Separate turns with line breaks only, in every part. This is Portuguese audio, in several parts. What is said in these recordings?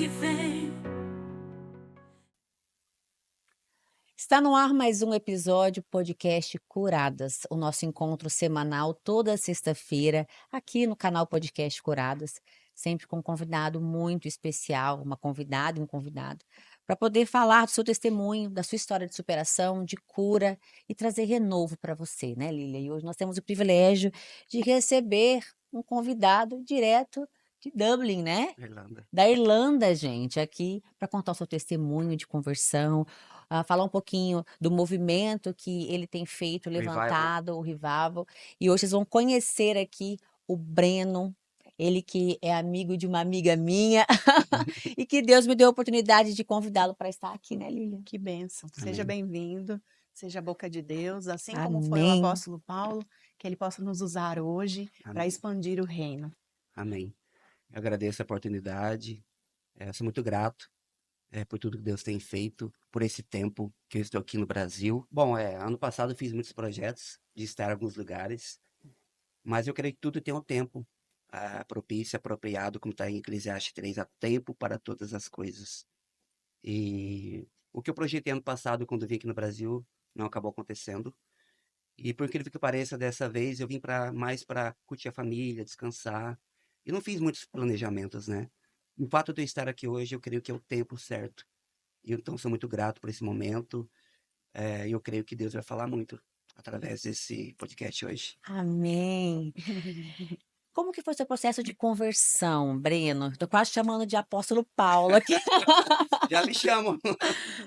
que vem.
Está no ar mais um episódio podcast Curadas, o nosso encontro semanal toda sexta-feira aqui no canal Podcast Curadas, sempre com um convidado muito especial, uma convidada e um convidado, para poder falar do seu testemunho, da sua história de superação, de cura e trazer renovo para você, né, Lília? E hoje nós temos o privilégio de receber um convidado direto de Dublin, né?
Irlanda.
Da Irlanda, gente, aqui para contar o seu testemunho de conversão, falar um pouquinho do movimento que ele tem feito,
Revival.
levantado, o Revival. E hoje vocês vão conhecer aqui o Breno, ele que é amigo de uma amiga minha, e que Deus me deu a oportunidade de convidá-lo para estar aqui, né, Lilian?
Que bênção. Seja
Amém.
bem-vindo, seja a boca de Deus, assim como foi o
Amém.
apóstolo Paulo, que ele possa nos usar hoje para
Amém.
expandir o reino.
Amém. Eu agradeço a oportunidade. Sou muito grato por tudo que Deus tem feito, por esse tempo que eu estou aqui no Brasil. Bom, ano passado eu fiz muitos projetos de estar em alguns lugares, mas eu creio que tudo tem um tempo propício, apropriado, como está em Eclesiastes 3, há tempo para todas as coisas. E o que eu projetei ano passado, quando vim aqui no Brasil, não acabou acontecendo. E por incrível que pareça, dessa vez eu vim mais para curtir a família, descansar. E não fiz muitos planejamentos, né? O fato de eu estar aqui hoje, eu creio que é o tempo certo. E então sou muito grato por esse momento. E eu creio que Deus vai falar muito através desse podcast hoje.
Amém. Como que foi seu processo de conversão, Breno? Estou quase chamando de apóstolo Paulo aqui.
Já me chamam.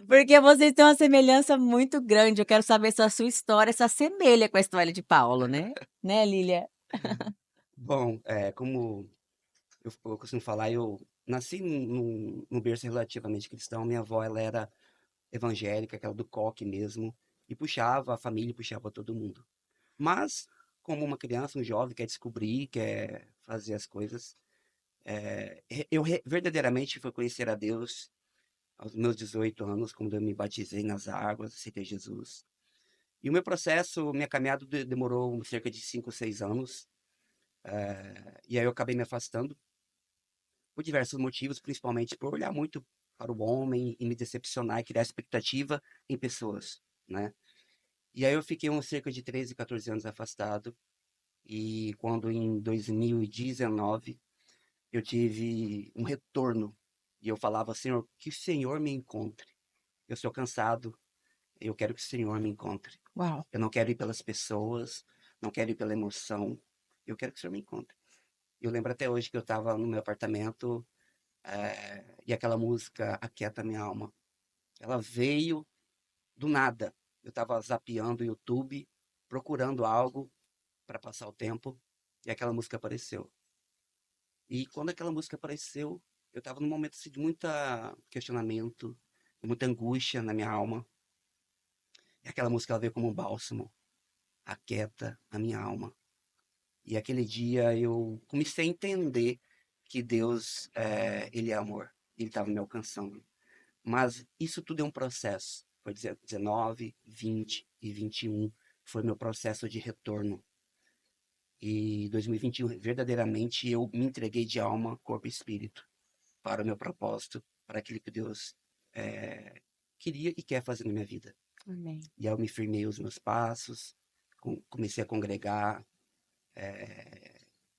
Porque vocês têm uma semelhança muito grande. Eu quero saber se a sua história se assemelha com a história de Paulo, né? Né, Lília?
Bom, como eu costumo falar, eu nasci num berço relativamente cristão. Minha avó, ela era evangélica, aquela do coque mesmo, e puxava a família, puxava todo mundo. Mas, como uma criança, um jovem quer descobrir, quer fazer as coisas, verdadeiramente fui conhecer a Deus aos meus 18 anos, quando eu me batizei nas águas, aceitei Jesus. E o meu processo, minha caminhada demorou cerca de 5 ou 6 anos, e aí eu acabei me afastando por diversos motivos, principalmente por olhar muito para o homem e me decepcionar e criar expectativa em pessoas, né? E aí eu fiquei uns cerca de 13, 14 anos afastado, e quando em 2019 eu tive um retorno e eu falava, Senhor, que o Senhor me encontre. Eu sou cansado, eu quero que o Senhor me encontre.
Uau!
Eu não quero ir pelas pessoas, não quero ir pela emoção, eu quero que o Senhor me encontre. Eu lembro até hoje que eu estava no meu apartamento e aquela música Aquieta Minha Alma, ela veio do nada. Eu estava zapeando o YouTube, procurando algo para passar o tempo, e aquela música apareceu. E quando aquela música apareceu, eu estava num momento assim, de muito questionamento, de muita angústia na minha alma. E aquela música ela veio como um bálsamo, aquieta a minha alma. E aquele dia eu comecei a entender que Deus, ele é amor, ele estava me alcançando. Mas isso tudo é um processo. Foi 19, 20 e 21, foi meu processo de retorno. E 2021, verdadeiramente, eu me entreguei de alma, corpo e espírito para o meu propósito, para aquilo que Deus queria e quer fazer na minha vida.
Amém.
E aí eu me firmei os meus passos, comecei a congregar,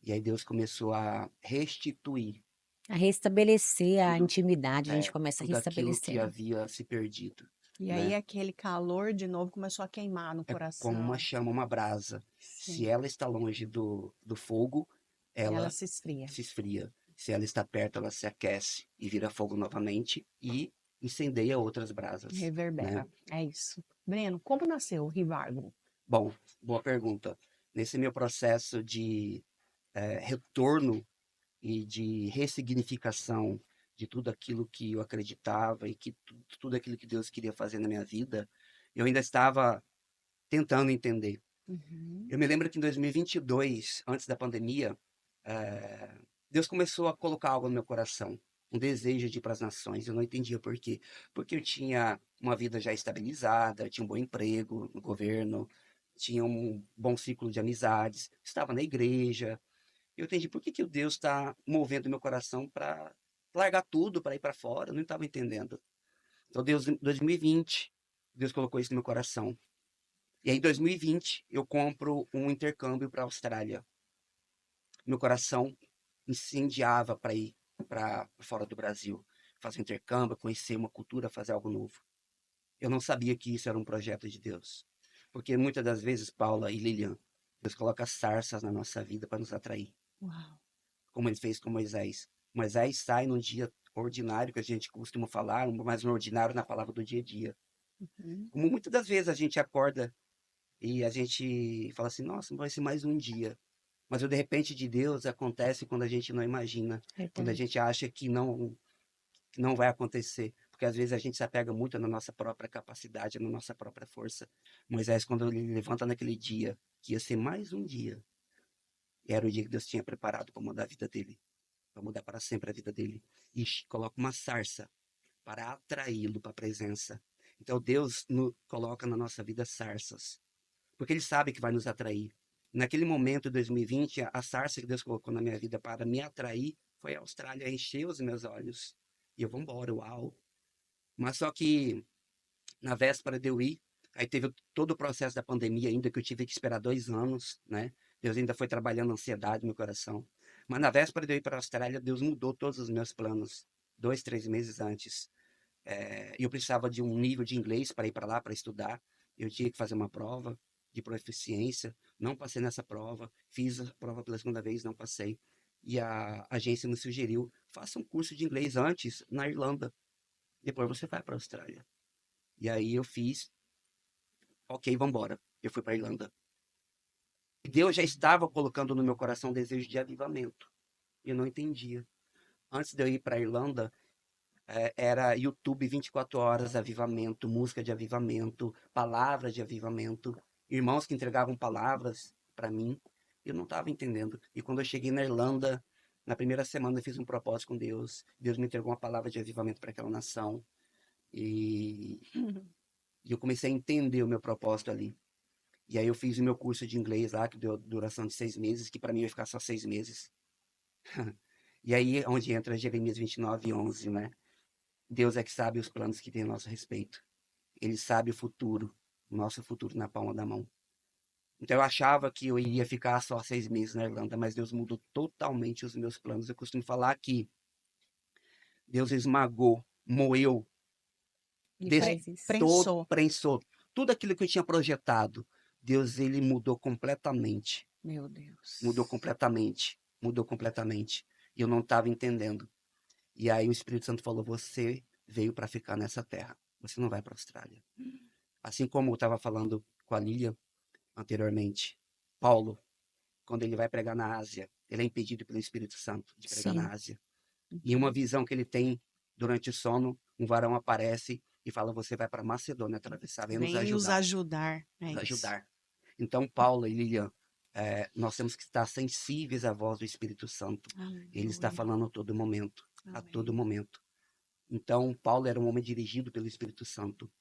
e aí Deus começou a restituir
A restabelecer a
tudo,
intimidade, a gente começa a
tudo aquilo que
restabelecendo.
havia se perdido,
E aí
né?
aquele calor de novo começou a queimar no
É como uma
coração.
chama, uma brasa. Se
Sim.
ela está longe do fogo,
Ela
ela
se esfria.
se esfria. Se ela está perto, ela se aquece e vira fogo novamente e incendeia outras brasas, né?
Reverbera. É isso. Breno, como nasceu o Revival?
Bom, boa pergunta. Nesse meu processo de retorno e de ressignificação de tudo aquilo que eu acreditava e que tudo aquilo que Deus queria fazer na minha vida, eu ainda estava tentando entender.
Uhum.
Eu me lembro que em 2022, antes da pandemia, Deus começou a colocar algo no meu coração, um desejo de ir para as nações. Eu não entendia por quê. Porque eu tinha uma vida já estabilizada, tinha um bom emprego no governo, tinha um bom ciclo de amizades, estava na igreja. Eu entendi por que o Deus está movendo meu coração para largar tudo para ir para fora, eu não estava entendendo. Então, Deus, em 2020, Deus colocou isso no meu coração. E aí, em 2020, eu compro um intercâmbio para a Austrália. Meu coração incendiava para ir para fora do Brasil, fazer um intercâmbio, conhecer uma cultura, fazer algo novo. Eu não sabia que isso era um projeto de Deus. Porque muitas das vezes, Paula e Lilian, Deus coloca sarças na nossa vida para nos atrair,
Uau.
como ele fez com Moisés. Moisés sai num dia ordinário, que a gente costuma falar, mas no ordinário na palavra do dia a dia.
Uhum.
Como muitas das vezes a gente acorda e a gente fala assim, nossa, vai ser mais um dia. Mas o de repente de Deus acontece quando a gente não imagina, quando a
Verdade.
gente acha que não vai acontecer. Porque às vezes a gente se apega muito na nossa própria capacidade, na nossa própria força. Moisés, quando ele levanta naquele dia, que ia ser mais um dia, era o dia que Deus tinha preparado para mudar a vida dele, para mudar para sempre a vida dele. E coloca uma sarça para atraí-lo para a presença. Então Deus coloca na nossa vida sarças, porque Ele sabe que vai nos atrair. Naquele momento, em 2020, a sarça que Deus colocou na minha vida para me atrair foi a Austrália, encheu os meus olhos. E eu vou embora, uau. Mas só que na véspera de eu ir, aí teve todo o processo da pandemia ainda, que eu tive que esperar 2 anos, né? Deus ainda foi trabalhando a ansiedade no meu coração. Mas na véspera de eu ir para a Austrália, Deus mudou todos os meus planos, 2, 3 meses antes. E eu precisava de um nível de inglês para ir para lá, para estudar. Eu tinha que fazer uma prova de proficiência. Não passei nessa prova. Fiz a prova pela segunda vez, não passei. E a agência me sugeriu, faça um curso de inglês antes na Irlanda. Depois você vai para a Austrália. E aí eu fiz, ok, vamos embora. Eu fui para a Irlanda. E Deus já estava colocando no meu coração um desejo de avivamento. Eu não entendia. Antes de eu ir para a Irlanda, era YouTube 24 horas, avivamento, música de avivamento, palavras de avivamento, irmãos que entregavam palavras para mim. Eu não estava entendendo. E quando eu cheguei na Irlanda, na primeira semana eu fiz um propósito com Deus. Deus me entregou uma palavra de avivamento para aquela nação. E, e eu comecei a entender o meu propósito ali. E aí eu fiz o meu curso de inglês lá, que deu duração de 6 meses, que para mim ia ficar só 6 meses. E aí é onde entra Jeremias 29:11, né? Deus é que sabe os planos que tem a nosso respeito. Ele sabe o futuro, o nosso futuro na palma da mão. Então eu achava que eu iria ficar só 6 meses na Irlanda, mas Deus mudou totalmente os meus planos. Eu costumo falar que Deus esmagou, moeu,
Ele faz isso.
Prensou.
prensou tudo aquilo que eu tinha projetado. Deus, ele mudou completamente.
Meu
Mudou
Deus.
completamente. Mudou completamente. E eu não estava entendendo. E aí o Espírito Santo falou: você veio para ficar nessa terra. Você não vai para a Austrália. Assim como eu estava falando com a Lilian anteriormente, Paulo, quando ele vai pregar na Ásia, ele é impedido pelo Espírito Santo de pregar
Sim.
na Ásia. E uma
Uhum.
visão que ele tem durante o sono, um varão aparece e fala: você vai para Macedônia atravessar, vem nos
Vem nos
ajudar,
ajudar. É
nos
isso.
ajudar. Então, Paulo e Lilian, nós temos que estar sensíveis à voz do Espírito Santo. Ele está
Aleluia.
falando a todo
Amém.
momento. Então, Paulo era um homem dirigido pelo Espírito Santo.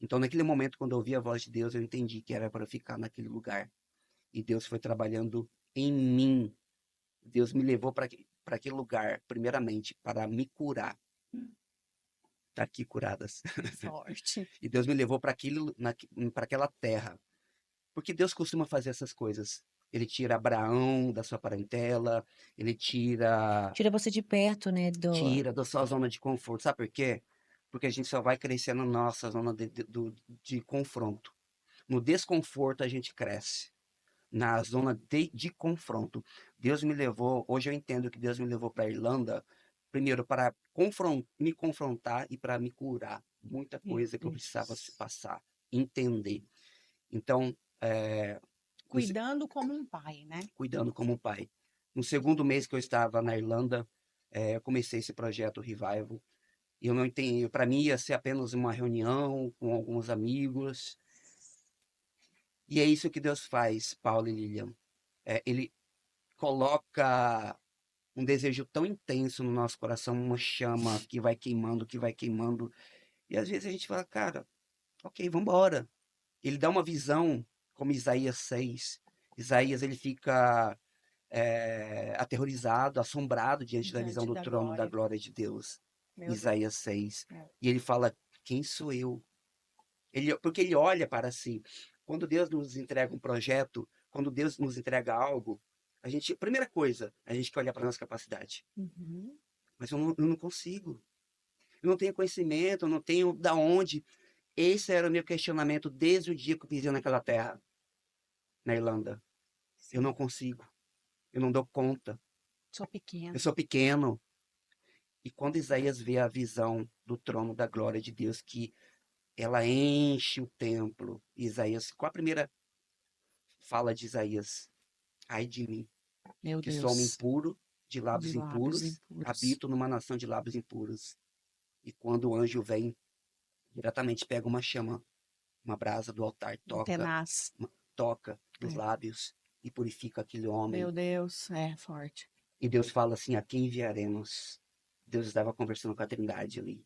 Então, naquele momento, quando eu ouvi a voz de Deus, eu entendi que era para ficar naquele lugar. E Deus foi trabalhando em mim. Deus me levou para aquele lugar, primeiramente, para me curar. Tá aqui curadas.
Que forte.
E Deus me levou para aquela terra. Porque Deus costuma fazer essas coisas. Ele tira Abraão da sua parentela, ele
Tira você de perto, né,
tira da sua zona de conforto. Sabe por quê? Porque a gente só vai crescer na nossa zona de confronto. No desconforto a gente cresce. Na zona de confronto. Deus me levou, hoje eu entendo que Deus me levou para a Irlanda, primeiro para me confrontar e para me curar. Muita
Meu
coisa que eu precisava se
Deus.
passar, entender. Então, no se-
Cuidando como um pai, né?
cuidando como um pai. No segundo mês que eu estava na Irlanda, eu comecei esse projeto Revival. E eu não entendi, para mim ia ser apenas uma reunião com alguns amigos. E é isso que Deus faz, Paulo e Lilian. Ele coloca um desejo tão intenso no nosso coração, uma chama que vai queimando, que vai queimando. E às vezes a gente fala, cara, ok, vamos embora. Ele dá uma visão, como Isaías 6. Isaías, ele fica aterrorizado, assombrado diante da visão
Diante
do
da
trono da
glória.
glória de Deus.
Meu Deus.
Isaías 6.
É.
E ele fala: quem sou eu? Porque ele olha para si. Quando Deus nos entrega um projeto, quando Deus nos entrega algo, primeira coisa, a gente quer olhar para a nossa capacidade.
Uhum.
Mas eu não consigo. Eu não tenho conhecimento, eu não tenho da onde. Esse era o meu questionamento desde o dia que eu pisei naquela terra, na Irlanda. Eu
Sim.
não consigo. Eu não dou conta.
Sou
Eu
pequeno.
sou pequeno. E quando Isaías vê a visão do trono da glória de Deus, que ela enche o templo, Isaías, qual a primeira fala de Isaías? Ai de mim,
Meu
que sou homem
Deus.
impuro, de
De
lábios
lábios
impuros,
impuros.
habito numa nação de lábios impuros. E quando o anjo vem, diretamente pega uma chama, uma brasa do altar,
Tenaz.
toca dos
É.
lábios e purifica aquele homem.
Meu Deus. É forte.
E Deus fala assim: a quem enviaremos? Deus estava conversando com a Trindade ali,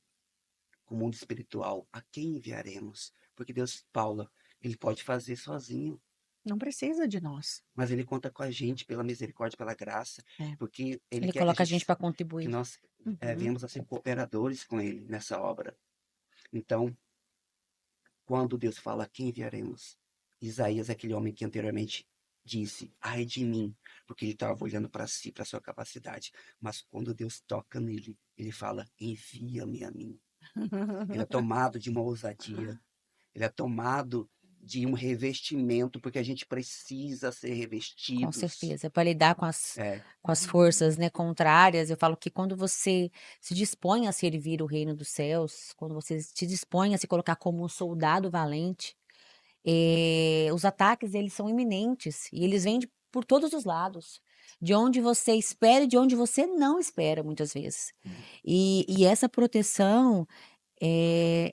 com o mundo espiritual. A quem enviaremos? Porque Deus, Paula, ele pode fazer sozinho,
Não precisa de nós.
mas ele conta com a gente pela misericórdia, pela graça,
É.
porque ele
Ele
quer que
coloca a gente para
que
contribuir.
nós
Uhum.
venhamos a ser cooperadores com ele nessa obra. Então, quando Deus fala a quem enviaremos, Isaías é aquele homem que anteriormente disse, ai de mim, porque ele estava olhando para si, para sua capacidade. Mas quando Deus toca nele, ele fala, envia-me a mim. Ele é tomado de uma ousadia, ele é tomado de um revestimento, porque a gente precisa ser
Com
revestidos.
certeza, para lidar
É,
com as forças, né, contrárias. Eu falo que quando você se dispõe a servir o reino dos céus, quando você se dispõe a se colocar como um soldado valente, os ataques eles são iminentes e eles vêm por todos os lados, de onde você espera e de onde você não espera muitas vezes. E essa proteção,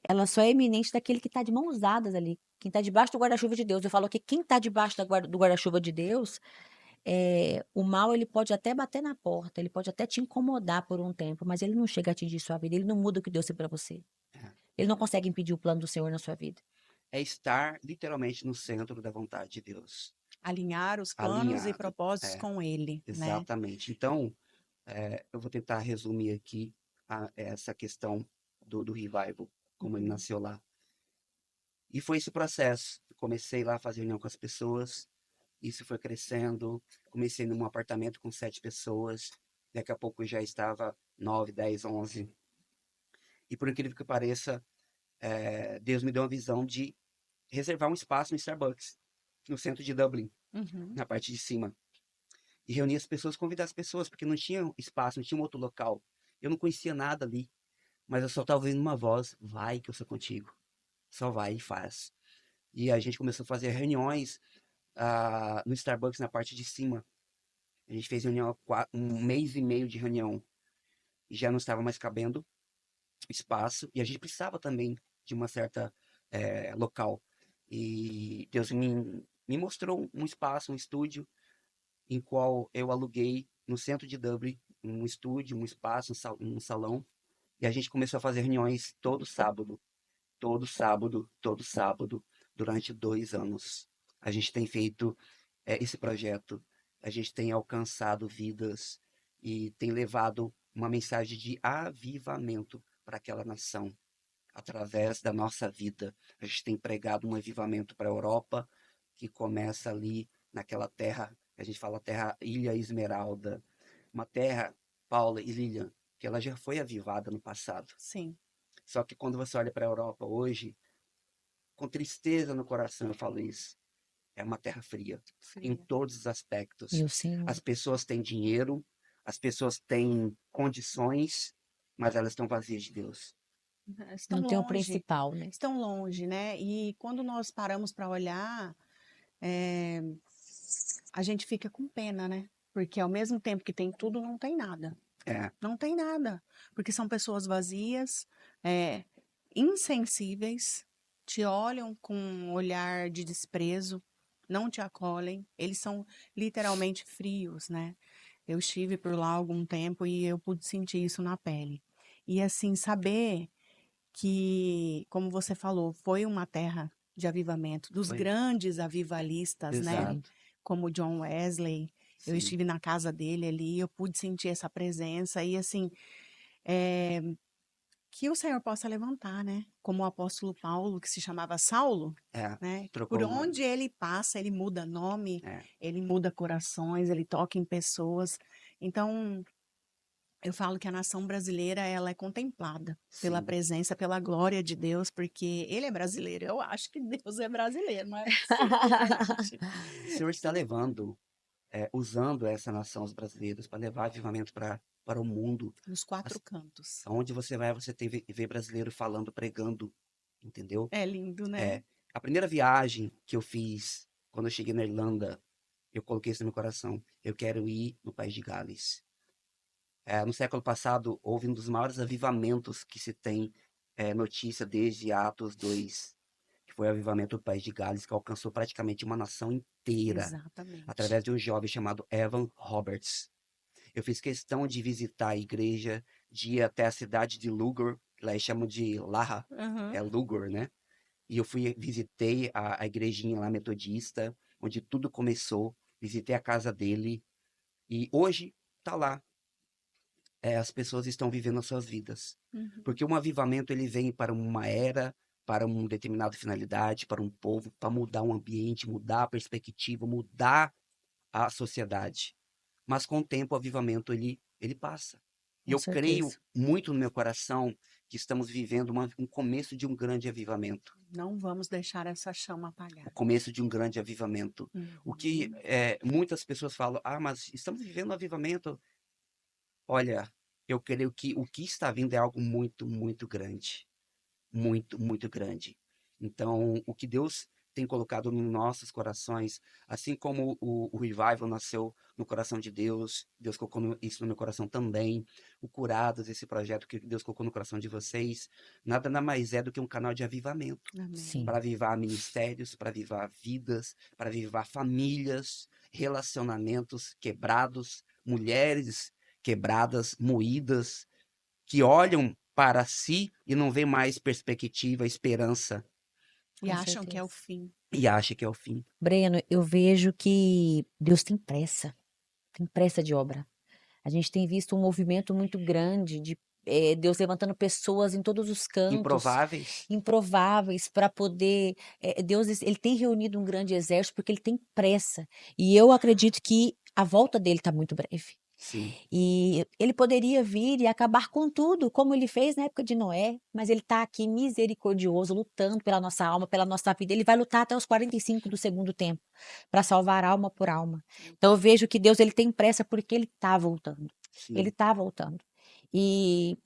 ela só é iminente daquele que está de mãos dadas ali, quem está debaixo do guarda-chuva de Deus. Eu falo que quem está debaixo do guarda-chuva de Deus, o mal ele pode até bater na porta, ele pode até te incomodar por um tempo, mas ele não chega a atingir sua vida, ele não muda o que Deus tem para você.
é.
Ele não consegue impedir o plano do Senhor na sua vida.
É estar literalmente no centro da vontade de Deus,
Alinhar os planos e
alinhado.
propósitos
É,
com ele, né?
exatamente. Então, eu vou tentar resumir aqui essa questão do revival, como ele
Uhum.
nasceu lá. E foi esse processo. Eu comecei lá a fazer reunião com as pessoas, isso foi crescendo. Comecei num apartamento com 7 pessoas, daqui a pouco já estava 9, 10, 11. E por incrível que pareça, Deus me deu uma visão de reservar um espaço no Starbucks, no centro de Dublin,
Uhum.
na parte de cima. E reunir as pessoas, convidar as pessoas, porque não tinha espaço, não tinha um outro local. Eu não conhecia nada ali, mas eu só estava ouvindo uma voz: vai que eu sou contigo. Só vai e faz. E a gente começou a fazer reuniões no Starbucks na parte de cima. A gente fez reunião, um mês e meio de reunião. E já não estava mais cabendo espaço. E a gente precisava também de uma certa local. E Deus me mostrou um espaço, um estúdio, em qual eu aluguei no centro de Dublin um estúdio, um espaço, um salão. E a gente começou a fazer reuniões todo sábado, todo sábado, todo sábado, durante 2 anos. A gente tem feito esse projeto, a gente tem alcançado vidas e tem levado uma mensagem de avivamento para aquela nação. Através da nossa vida, a gente tem pregado um avivamento para a Europa, que começa ali naquela terra, a gente fala terra Ilha Esmeralda, uma terra, Paula e Lilian, que ela já foi avivada no passado.
Sim.
Só que quando você olha para a Europa hoje, com tristeza no coração eu falo isso, é uma terra fria, em
Fria.
todos os aspectos.
Meu Senhor.
As pessoas têm dinheiro, as pessoas têm condições, mas elas estão vazias de Deus.
Estão
Não tem o
longe.
principal, né?
Estão longe, né? E quando nós paramos para olhar, eh, a gente fica com pena, né? Porque ao mesmo tempo que tem tudo, não tem nada.
É,
Não tem nada. Porque são pessoas vazias, insensíveis, te olham com um olhar de desprezo, não te acolhem. Eles são literalmente frios, né? Eu estive por lá há algum tempo e eu pude sentir isso na pele. E assim, saber que, como você falou, foi uma terra de avivamento, dos
foi.
grandes avivalistas, né?
Exato.
Como John Wesley, Eu
Sim,
estive na casa dele ali, eu pude sentir essa presença e assim, eh, que o Senhor possa levantar, né, como o apóstolo Paulo, que se chamava Saulo,
é,
né, por
trocou o nome.
onde ele passa, ele muda nome,
É,
ele muda corações, ele toca em pessoas. Então, eu falo que a nação brasileira, ela é contemplada pela
sim.
presença, pela glória de Deus, porque ele é brasileiro. Eu acho que Deus é brasileiro, não é possível, gente.
O Senhor está levando, usando essa nação, os brasileiros, para levar avivamento para o mundo.
Nos
As-
4 cantos.
Aonde você vai, você tem vê brasileiro falando, pregando, entendeu?
É lindo, né?
É, a primeira viagem que eu fiz, quando eu cheguei na Irlanda, eu coloquei isso no meu coração. Eu quero ir no País de Gales. No século passado, houve um dos maiores avivamentos que se tem notícia desde Atos 2, que foi o avivamento do País de Gales, que alcançou praticamente uma nação inteira,
Exatamente.
através de um jovem chamado Evan Roberts. Eu fiz questão de visitar a igreja, de ir até a cidade de Lugar, que lá eles chamam de Laha,
Aham.
é Lugar, né? E eu visitei a igrejinha lá metodista, onde tudo começou, visitei a casa dele, e hoje tá lá. As pessoas estão vivendo as suas vidas.
Uhum.
Porque um avivamento ele vem para uma era, para uma determinada finalidade, para um povo, para mudar um ambiente, mudar a perspectiva, mudar a sociedade. Mas com o tempo o avivamento ele passa. E
Com
eu creio
certeza.
muito no meu coração que estamos vivendo um começo de um grande avivamento.
Não vamos deixar essa chama
O
apagar.
começo de um grande avivamento. O que
Uhum.
muitas pessoas falam, mas estamos vivendo um avivamento. Olha, eu creio que o que está vindo é algo muito, muito grande. Muito, muito grande. Então, o que Deus tem colocado nos nossos corações, assim como o revival nasceu no coração de Deus, Deus colocou isso no meu coração também. O Curados, esse projeto que Deus colocou no coração de vocês, nada mais é do que um canal de avivamento
Amém.
Sim,
para avivar ministérios, para avivar vidas, para avivar famílias, relacionamentos quebrados, mulheres quebradas, moídas, que olham para si e não vê mais perspectiva, esperança
E
com
acham que é o
certeza.
fim.
e acha que é o fim.
Breno, eu vejo que Deus tem pressa de obra. A gente tem visto um movimento muito grande de Deus levantando pessoas em todos os cantos,
Improváveis?
improváveis, para poder. Deus, ele tem reunido um grande exército porque ele tem pressa. E eu acredito que a volta dele está muito breve.
Sim.
E ele poderia vir e acabar com tudo, como ele fez na época de Noé, mas ele está aqui misericordioso, lutando pela nossa alma, pela nossa vida. Ele vai lutar até os 45 do segundo tempo, para salvar alma por alma. Então eu vejo que Deus ele tem pressa porque ele está voltando. Ele
Sim.
está voltando. E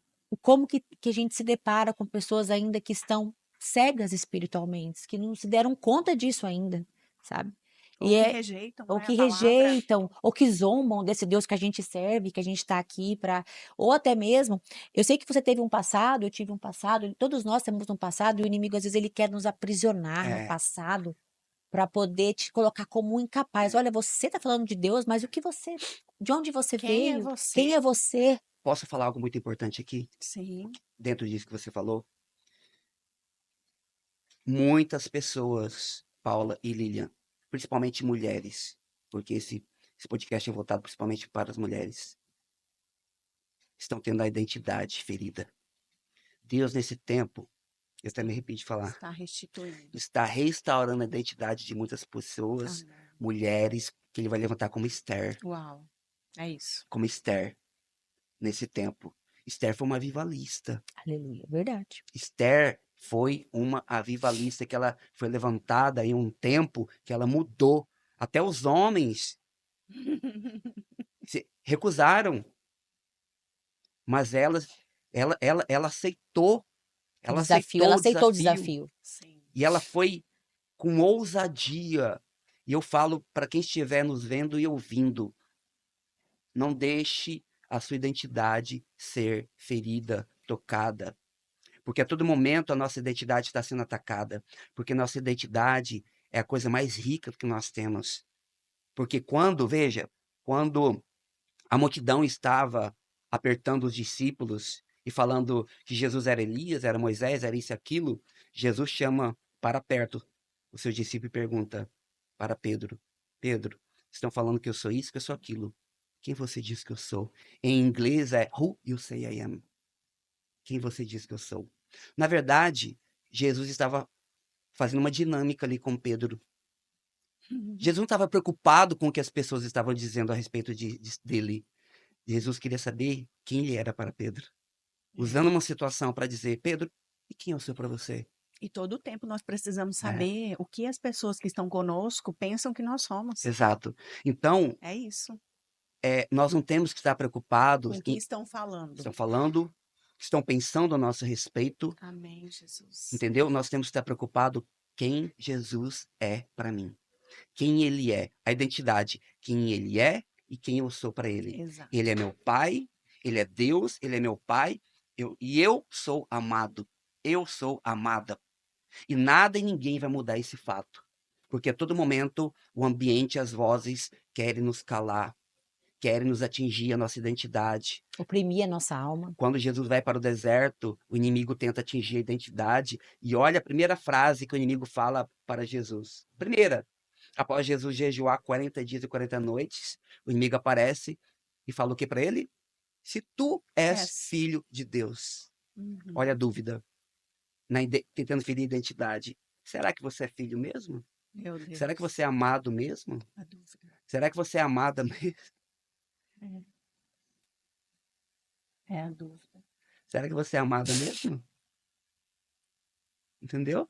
como que a gente se depara com pessoas ainda que estão cegas espiritualmente, que não se deram conta disso ainda, sabe?
Ou
E
que
é
rejeitam,
ou
né, a
que
palavra.
rejeitam, ou que zombam desse Deus que a gente serve, que a gente está aqui para. Ou até mesmo, eu sei que você teve um passado, eu tive um passado, todos nós temos um passado, e o inimigo às vezes ele quer nos aprisionar no
É,
passado para poder te colocar como um incapaz.
é.
Olha, você está falando de Deus, mas o que você, de onde você
Quem é
veio? Quem
você?
é você?
Posso falar algo muito importante aqui,
Sim.
dentro disso que você falou? Muitas pessoas, Paula e Lilian, principalmente mulheres, porque esse podcast é voltado principalmente para as mulheres, estão tendo a identidade ferida. Deus, nesse tempo, eu até me
Sim.
arrepio de falar,
Está restituindo.
está restaurando a identidade de muitas pessoas,
Amém.
mulheres, que ele vai levantar
Uau. É isso.
como Esther, nesse tempo. Esther foi uma avivalista.
Aleluia, verdade.
Esther foi uma avivalista que ela foi levantada em um tempo que ela mudou. Até os homens se recusaram, mas
O
ela
desafio, ela
aceitou o
aceitou o
desafio
desafio.
Sim.
e ela foi com ousadia. E eu falo para quem estiver nos vendo e ouvindo, não deixe a sua identidade ser ferida, tocada. Porque a todo momento a nossa identidade está sendo atacada. Porque nossa identidade é a coisa mais rica que nós temos. Porque veja, quando a multidão estava apertando os discípulos e falando que Jesus era Elias, era Moisés, era isso e aquilo, Jesus chama para perto o seu discípulo e pergunta para Pedro: Pedro, Estão falando que eu sou isso, que eu sou aquilo. Quem você diz que eu sou? Em inglês é Who you say I am. Quem você diz que eu sou? Na verdade, Jesus estava fazendo uma dinâmica ali com Pedro. Jesus não estava preocupado com o que as pessoas estavam dizendo a respeito dele. Jesus queria saber quem ele era para Pedro. Usando uma situação para dizer, Pedro, e quem eu sou para você?
E todo o tempo nós precisamos
É,
saber o que as pessoas que estão conosco pensam que nós somos.
exato. Então,
É isso.
nós não temos que estar
Com
preocupados
o que
em
estão falando.
estão falando, estão pensando a nosso respeito,
Amém, Jesus.
entendeu? Nós temos que estar preocupados quem Jesus é para mim. Quem ele é, a identidade, quem ele é e quem eu sou para ele.
Exato.
Ele é meu pai, ele é Deus, ele é meu pai, e eu sou amado. Eu sou amada. E nada e ninguém vai mudar esse fato. Porque a todo momento o ambiente, as vozes querem nos calar, querem nos atingir a nossa identidade.
Oprimir a nossa alma.
Quando Jesus vai para o deserto, o inimigo tenta atingir a identidade. E olha a primeira frase que o inimigo fala para Jesus. Primeira, após Jesus jejuar 40 dias e 40 noites, o inimigo aparece e fala o que para ele? Se tu és filho de Deus. Olha a dúvida. Tentando ferir a identidade. Será que você é filho mesmo?
Meu Deus.
Será que você é amado mesmo?
A dúvida.
Será que você é amada mesmo?
É a dúvida.
Será que você é amada mesmo? Entendeu?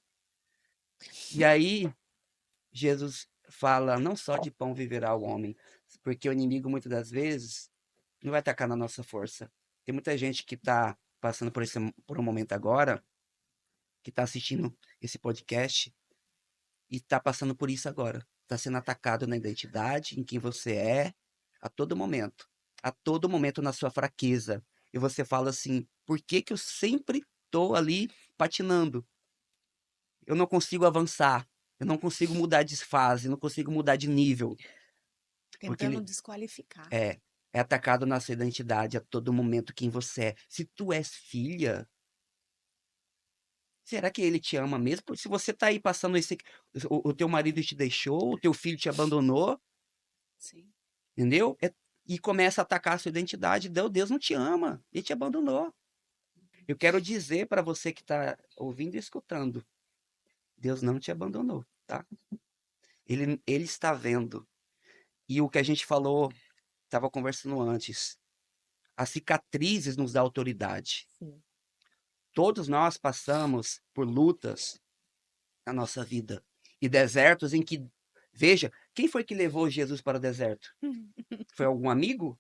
E aí, Jesus fala, não só de pão viverá o homem, porque o inimigo, muitas das vezes, não vai atacar na nossa força. Tem muita gente que está passando por um momento agora, que está assistindo esse podcast, e está passando por isso agora. Está sendo atacado na identidade, em quem você é, a todo momento. A todo momento na sua fraqueza. E você fala assim, por que que eu sempre estou ali patinando? Eu não consigo avançar. Eu não consigo mudar de fase, não consigo mudar de nível. Porque
Tentando
ele
desqualificar.
é atacado na sua identidade a todo momento quem você é. Se tu és filha, será que ele te ama mesmo? Porque se você tá aí passando o teu marido te deixou, o teu filho te abandonou,
Sim.
entendeu? E começa a atacar a sua identidade. Deus não te ama, ele te abandonou. Eu quero dizer para você que está ouvindo e escutando, Deus não te abandonou, tá? Ele está vendo. E o que a gente falou, estava conversando antes, as cicatrizes nos dá autoridade.
Sim.
Todos nós passamos por lutas na nossa vida e desertos em que, veja, quem foi que levou Jesus para o deserto? Foi algum amigo?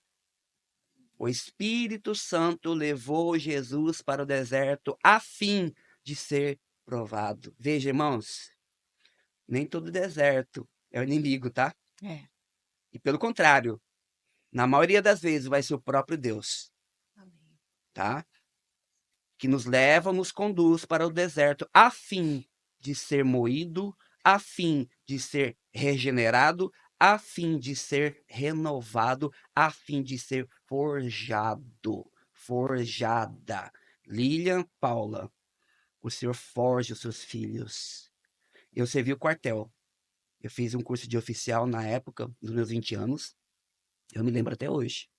O Espírito Santo levou Jesus para o deserto a fim de ser provado. Veja, irmãos, nem todo deserto é o inimigo, tá?
É.
E pelo contrário, na maioria das vezes vai ser o próprio Deus,
Amém.
tá? Que nos leva, nos conduz para o deserto, a fim de ser moído, a fim de ser regenerado, a fim de ser renovado, a fim de ser forjado, forjada. Lilian Paula, o Senhor forja os seus filhos. Eu servi o quartel. Eu fiz um curso de oficial na época, dos meus 20 anos. Eu me lembro até hoje.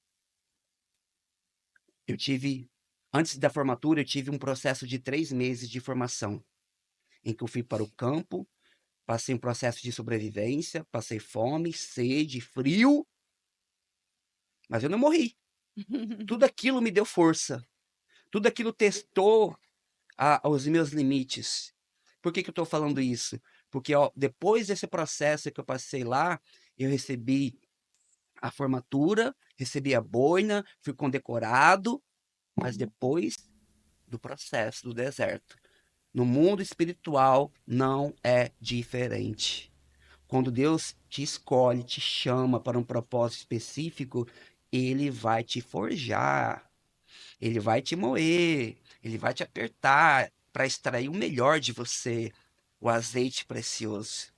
Antes da formatura, eu tive um processo de 3 meses de formação, em que eu fui para o campo, passei um processo de sobrevivência, passei fome, sede, frio, mas eu não morri. Tudo aquilo me deu força. Tudo aquilo testou os meus limites. Por que que eu estou falando isso? Porque depois desse processo que eu passei lá, eu recebi a formatura, recebi a boina, fui condecorado, mas depois do processo do deserto. No mundo espiritual não é diferente. Quando Deus te escolhe, te chama para um propósito específico, ele vai te forjar, ele vai te moer, ele vai te apertar para extrair o melhor de você, o azeite precioso.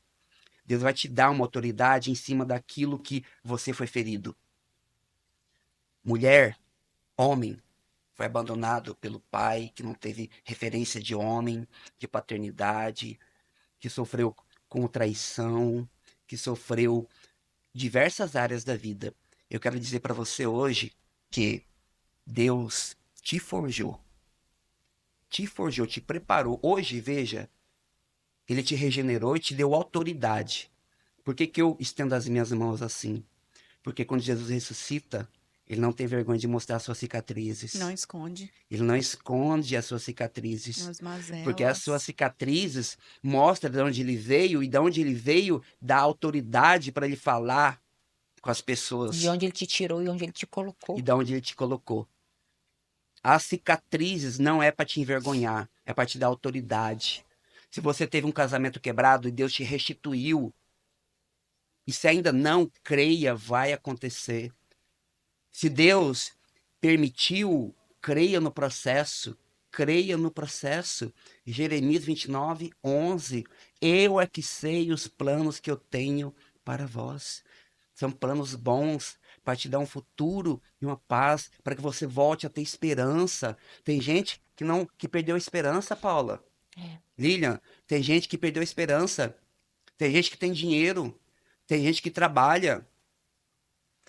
Deus vai te dar uma autoridade em cima daquilo que você foi ferido. Mulher, homem, foi abandonado pelo pai, que não teve referência de homem, de paternidade, que sofreu com traição, que sofreu diversas áreas da vida. Eu quero dizer para você hoje que Deus te forjou, te preparou. Hoje, veja, Ele te regenerou e te deu autoridade. Por que que eu estendo as minhas mãos assim? Porque quando Jesus ressuscita, Ele não tem vergonha de mostrar suas
Não
cicatrizes.
esconde
Ele não esconde as suas cicatrizes.
as
Porque as suas
mazelas.
cicatrizes mostram de onde ele veio e de onde ele veio dá autoridade para ele falar com as
De
pessoas
onde ele te tirou e onde ele te
e
colocou.
de onde ele te colocou. As cicatrizes não é para te envergonhar, é para te dar autoridade. Se você teve um casamento quebrado e Deus te restituiu, e se ainda não, creia, vai acontecer. Se Deus permitiu, creia no processo. Creia no processo. Jeremias 29:11. Eu é que sei os planos que eu tenho para vós. São planos bons para te dar um futuro e uma paz, para que você volte a ter esperança. Tem gente que perdeu a esperança, Paula.
É.
Lilian, tem gente que perdeu a esperança. Tem gente que tem dinheiro. Tem gente que trabalha.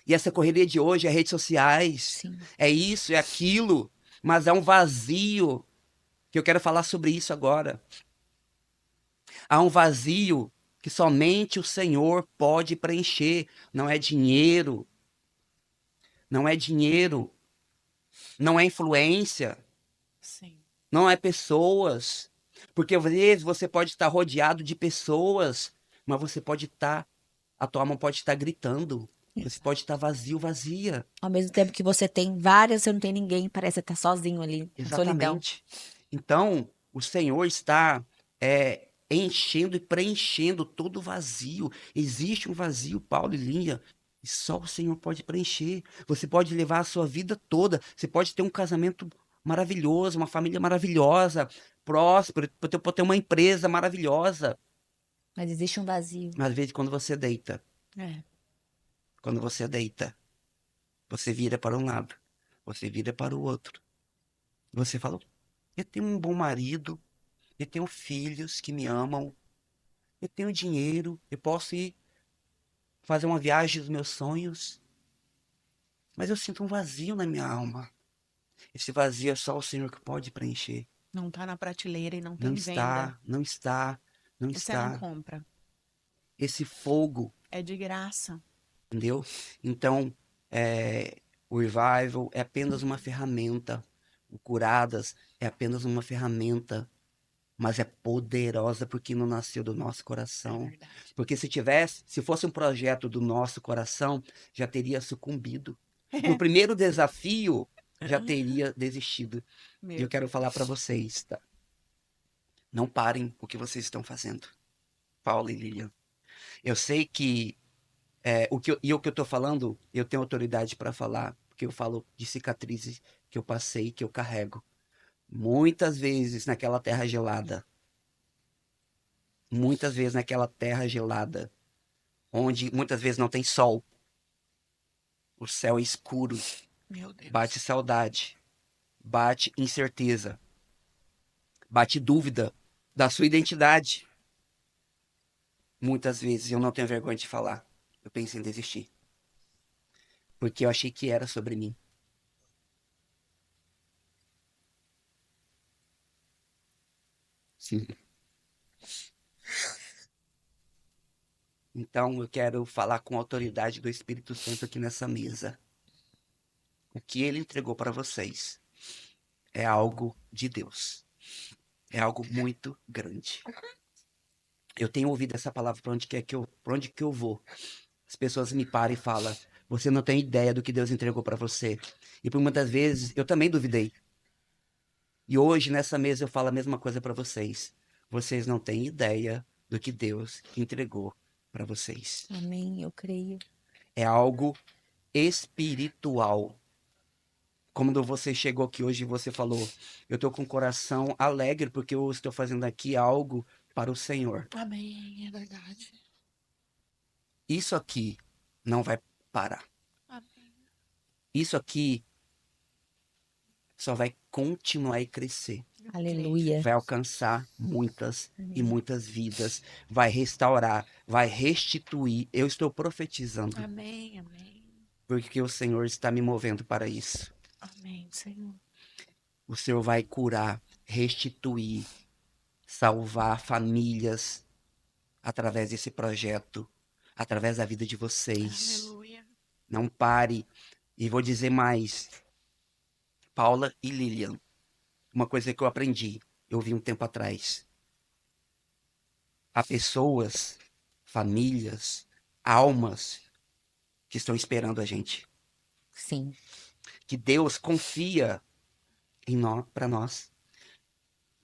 E essa correria de hoje é redes sociais,
Sim.
é isso, é aquilo, mas é um vazio, que eu quero falar sobre isso agora. Há um vazio que somente o Senhor pode preencher. Não é dinheiro, não é dinheiro, não é influência,
Sim.
não é pessoas. Porque às vezes você pode estar rodeado de pessoas, mas você pode estar, a tua alma pode estar gritando. Você pode estar vazio, vazia.
Ao mesmo tempo que você tem várias, você não tem ninguém, parece estar sozinho ali, na solidão.
Exatamente. Então, o Senhor está enchendo e preenchendo todo o vazio. Existe um vazio, Paulo e Linha, e só o Senhor pode preencher. Você pode levar a sua vida toda. Você pode ter um casamento maravilhoso, uma família maravilhosa, próspero, pode ter uma empresa maravilhosa.
Mas existe um vazio.
Mas às vezes,
É.
quando você deita, você vira para um lado, você vira para o outro. Você fala, eu tenho um bom marido, eu tenho filhos que me amam, eu tenho dinheiro, eu posso ir fazer uma viagem dos meus sonhos, mas eu sinto um vazio na minha alma. Esse vazio é só o Senhor que pode preencher.
Não tá na prateleira e não
Não
tem venda.
está, não está, não
Você não
está.
compra.
Esse fogo,
É de graça.
entendeu? Então, o revival é apenas uma ferramenta. O Curadas é apenas uma ferramenta, mas é poderosa porque não nasceu do nosso
É
coração.
verdade.
Porque se fosse um projeto do nosso coração, já teria sucumbido. No primeiro desafio, já teria desistido. E eu
Meu
quero falar para
Deus.
vocês, tá? Não parem o que vocês estão fazendo. Paulo e Lilian. Eu sei que o que eu tô falando, eu tenho autoridade para falar, porque eu falo de cicatrizes que eu passei, que eu carrego. Muitas vezes naquela terra gelada, muitas vezes naquela terra gelada, onde muitas vezes não tem sol, o céu é escuro,
Meu
bate
Deus.
saudade, bate incerteza, bate dúvida da sua identidade. Muitas vezes eu não tenho vergonha de falar. Eu pensei em desistir, porque eu achei que era sobre mim. Sim. Então eu quero falar com a autoridade do Espírito Santo aqui nessa mesa. O que ele entregou para vocês é algo de Deus. É algo muito grande. Eu tenho ouvido essa palavra por onde que eu vou. As pessoas me param e falam: você não tem ideia do que Deus entregou para você. E por muitas vezes eu também duvidei. E hoje nessa mesa eu falo a mesma coisa para vocês. Vocês não têm ideia do que Deus entregou para vocês.
Amém, eu creio.
É algo espiritual. Quando você chegou aqui hoje e você falou: eu estou com o coração alegre porque eu estou fazendo aqui algo para o Senhor.
Amém. É verdade.
Isso aqui não vai parar.
Amém.
Isso aqui só vai continuar e crescer.
Aleluia.
vai alcançar muitas e muitas vidas, vai restaurar, vai restituir. Eu estou profetizando,
Amém, amém.
porque o Senhor está me movendo para isso.
Amém, Senhor.
O Senhor vai curar, restituir, salvar famílias através desse projeto, através da vida de vocês.
Aleluia.
Não pare. E vou dizer mais, Paula e Lilian, uma coisa que eu aprendi, eu vi um tempo atrás. Há pessoas, famílias, almas que estão esperando a gente.
Sim.
Que Deus confia em nós, para nós.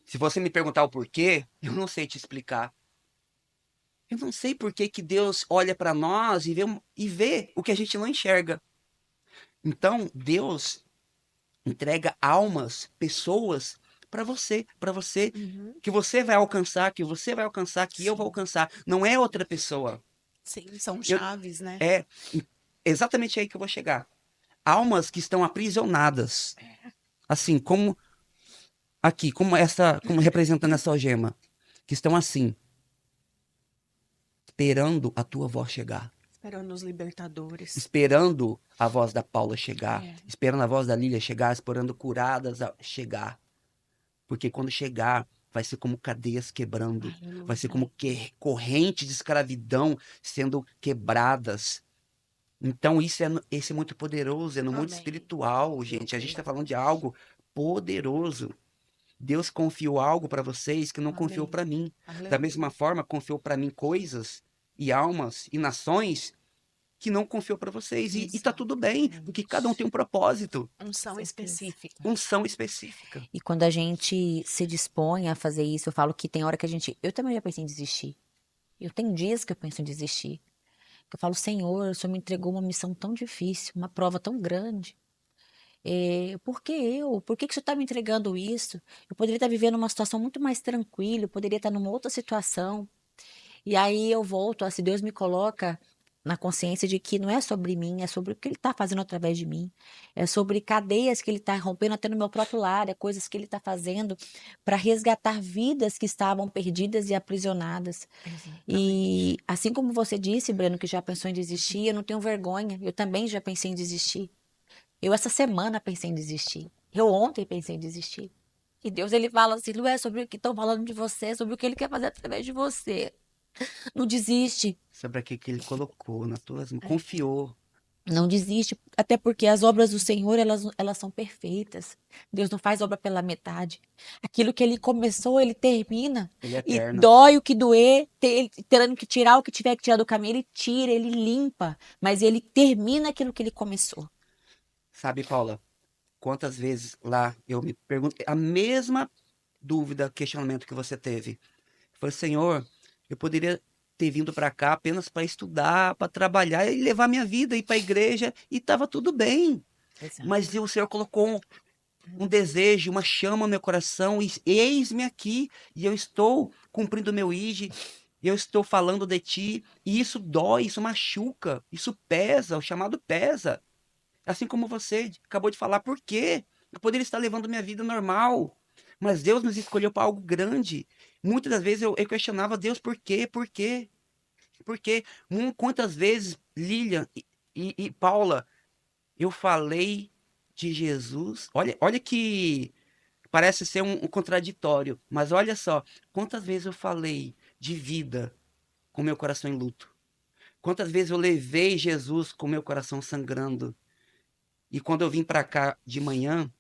Se você me perguntar o porquê, eu não sei te explicar. Eu não sei por que que Deus olha para nós e vê o que a gente não enxerga. Então, Deus entrega almas, pessoas para você,
Uhum.
que você vai alcançar, que você vai alcançar, que eu vou
Sim.
alcançar. Não é outra pessoa.
Sim, são
Eu-
chaves, né?
É exatamente aí que eu vou chegar. Almas que estão aprisionadas, assim como aqui, como representando essa algema, que estão assim, esperando a tua voz chegar.
Esperando os libertadores.
Esperando a voz da Paula chegar,
É.
esperando a voz da Lília chegar, esperando curadas a chegar. Porque quando chegar, vai ser como cadeias quebrando, vai ser
Aleluia.
como correntes de escravidão sendo quebradas. Então, esse é muito poderoso, é no mundo
Amém.
espiritual, gente. A gente está falando de algo poderoso. Deus confiou algo para vocês que não confiou
Amém.
para mim. Da
Aleluia.
mesma forma, confiou para mim coisas e almas e nações que não confiou para vocês. E tá tudo bem, porque cada um tem um propósito,
Unção
Certeza.
específica.
unção específica.
E quando a gente se dispõe a fazer isso, eu falo que tem hora que a gente. Eu também já pensei em desistir. Eu tenho dias que eu penso em desistir. Eu falo, Senhor, o Senhor me entregou uma missão tão difícil, uma prova tão grande. Por que eu? Por que que o Senhor está me entregando isso? Eu poderia estar vivendo uma situação muito mais tranquila, eu poderia estar numa outra situação. E aí eu volto, se Deus me coloca na consciência de que não é sobre mim, é sobre o que Ele está fazendo através de mim. É sobre cadeias que Ele está rompendo até no meu próprio lar, é coisas que Ele está fazendo para resgatar vidas que estavam perdidas e aprisionadas.
Exatamente.
E assim como você disse, Breno, que já pensou em desistir, eu não tenho vergonha. Eu também já pensei em desistir. Eu essa semana pensei em desistir. Eu ontem pensei em desistir. E Deus ele fala assim, não é sobre o que estão falando de você, é sobre o que Ele quer fazer através de você. Não desiste.
Sobre aquilo que ele colocou nas tuas mãos, confiou.
Não desiste, até porque as obras do Senhor, elas são perfeitas. Deus não faz obra pela metade. Aquilo que Ele começou, Ele termina.
Ele é
E
eterno.
dói o que doer, tendo que tirar o que tiver que tirar do caminho, Ele tira, Ele limpa. Mas Ele termina aquilo que Ele começou.
Sabe, Paula, quantas vezes lá eu me perguntei a mesma dúvida, questionamento que você teve. Eu falei, Senhor, eu poderia ter vindo para cá apenas para estudar, para trabalhar e levar minha vida, ir para a igreja e estava tudo bem. Mas o Senhor colocou um desejo, uma chama no meu coração e eis-me aqui e eu estou cumprindo o meu ide. Eu estou falando de ti e isso dói, isso machuca, isso pesa, o chamado pesa. Assim como você acabou de falar, por quê? Eu poderia estar levando minha vida normal, mas Deus nos escolheu para algo grande. Muitas das vezes eu questionava Deus, por quê? Por quê? Por quê? Quantas vezes, Lilian e Paula, eu falei de Jesus? Olha que parece ser um contraditório, mas olha só, quantas vezes eu falei de vida com meu coração em luto? Quantas vezes eu levei Jesus com meu coração sangrando? E quando eu vim para cá de manhã,